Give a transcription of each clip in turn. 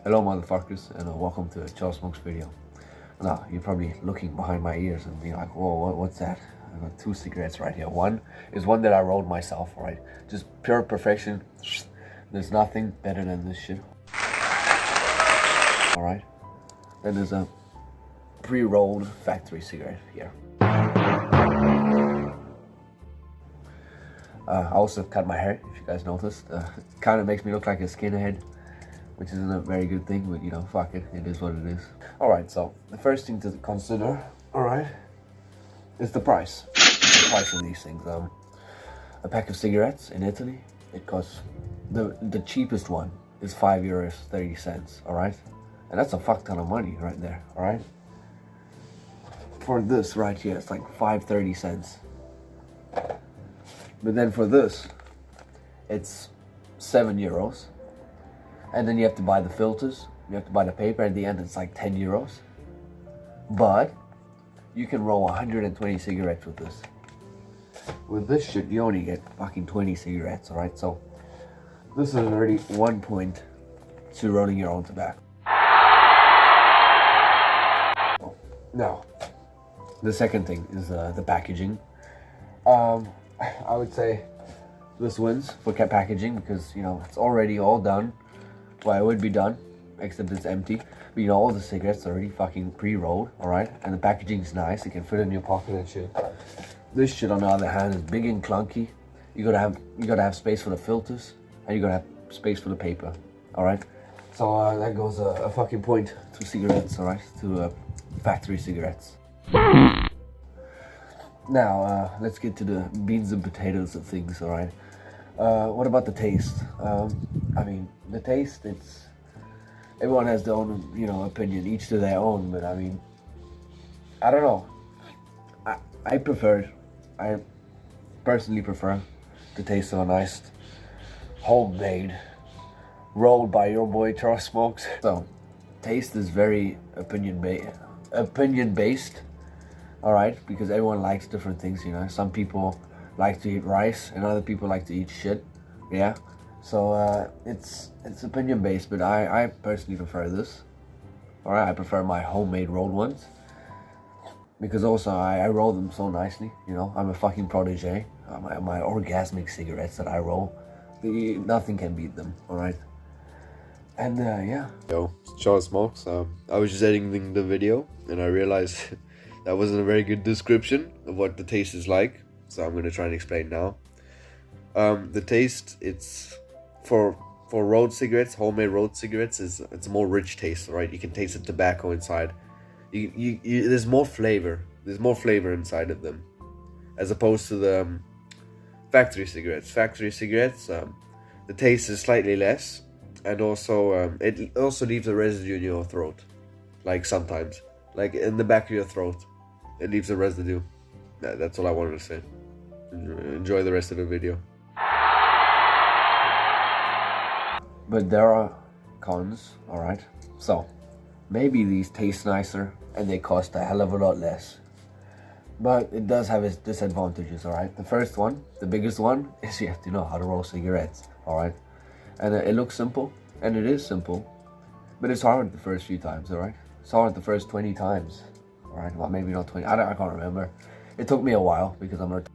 Hello motherfuckers, and welcome to a Charles Smokes video. Now, you're probably looking behind my ears and being like, whoa, what's that? I got 2 cigarettes right here. One is one that I rolled myself, right? Just pure perfection. There's nothing better than this shit. Alright? Then there's a pre-rolled factory cigarette here. I also cut my hair, if you guys noticed. Kind of makes me look like a skinhead, which isn't a very good thing, but you know, fuck it, it is what it is. Alright, so the first thing to consider, alright, is the price. The price of these things. A pack of cigarettes in Italy, it costs, the cheapest one is €5.30, alright? And that's a fuck ton of money right there, alright? For this right here, it's like 5.30 cents. But then for this, it's €7. And then you have to buy the filters, you have to buy the paper, at the end it's like €10. But you can roll 120 cigarettes with this. With this shit, you only get fucking 20 cigarettes, alright? So this is already 1 point to rolling your own tobacco. Now, the second thing is the packaging. I would say this wins for packaging because, you know, it's already all done. Well, it would be done, except it's empty. But you know, all the cigarettes are already fucking pre-rolled, alright? And the packaging is nice, it can fit in your pocket and shit. This shit, on the other hand, is big and clunky. You gotta have space for the filters, and you gotta have space for the paper, alright? So that goes a fucking point to cigarettes, alright? To factory cigarettes. Now, let's get to the beans and potatoes of things, alright? What about the taste? I mean, the taste, it's... Everyone has their own, you know, opinion, each to their own, but I mean... I don't know. I personally prefer the taste of a nice, homemade, rolled by your boy Charles Smokes. So, taste is very opinion-based. Alright, because everyone likes different things, you know. Some people like to eat rice and other people like to eat shit. Yeah. So it's opinion based, but I personally prefer this. Alright, I prefer my homemade rolled ones. Because also I roll them so nicely, you know. I'm a fucking protege. My orgasmic cigarettes that I roll, nothing can beat them, alright? And yeah. Yo, it's Charles Smokes. I was just editing the video and I realized that wasn't a very good description of what the taste is like, so I'm going to try and explain now. The taste, it's for rolled cigarettes, homemade rolled cigarettes, it's a more rich taste, right? You can taste the tobacco inside. There's more flavor. There's more flavor inside of them, as opposed to the factory cigarettes. Factory cigarettes, the taste is slightly less, and also it also leaves a residue in your throat, like sometimes, like in the back of your throat. It leaves a residue. That's all I wanted to say. Enjoy the rest of the video. But there are cons, alright? So, maybe these taste nicer and they cost a hell of a lot less. But it does have its disadvantages, alright? The first one, the biggest one, is you have to know how to roll cigarettes, alright? And it looks simple, and it is simple. But it's hard the first few times, alright? It's hard the first 20 times. Alright, well, maybe not 20. I can't remember. It took me a while because I'm not...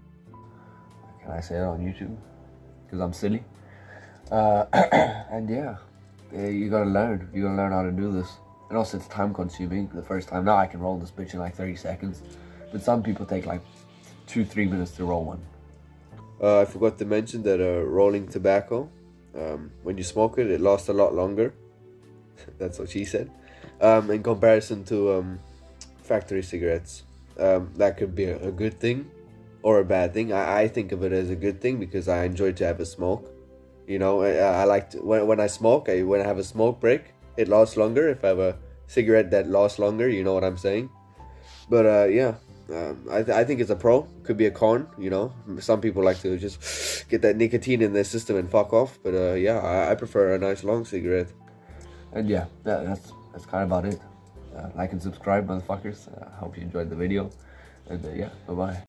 Can I say it on YouTube? Because I'm silly. And yeah, you gotta learn. You gotta learn how to do this. And also, it's time consuming the first time. Now I can roll this bitch in like 30 seconds. But some people take like 2-3 minutes to roll one. I forgot to mention that rolling tobacco, when you smoke it, it lasts a lot longer. That's what she said. In comparison to... factory cigarettes. That could be a good thing or a bad thing. I think of it as a good thing because I enjoy to have a smoke. You know, I like to, when I smoke, when I have a smoke break, it lasts longer. If I have a cigarette that lasts longer, you know what I'm saying? But yeah, I think it's a pro. Could be a con, you know. Some people like to just get that nicotine in their system and fuck off. But yeah, I prefer a nice long cigarette. And yeah, that's kind of about it. Like and subscribe, motherfuckers. I hope you enjoyed the video. And yeah, bye-bye.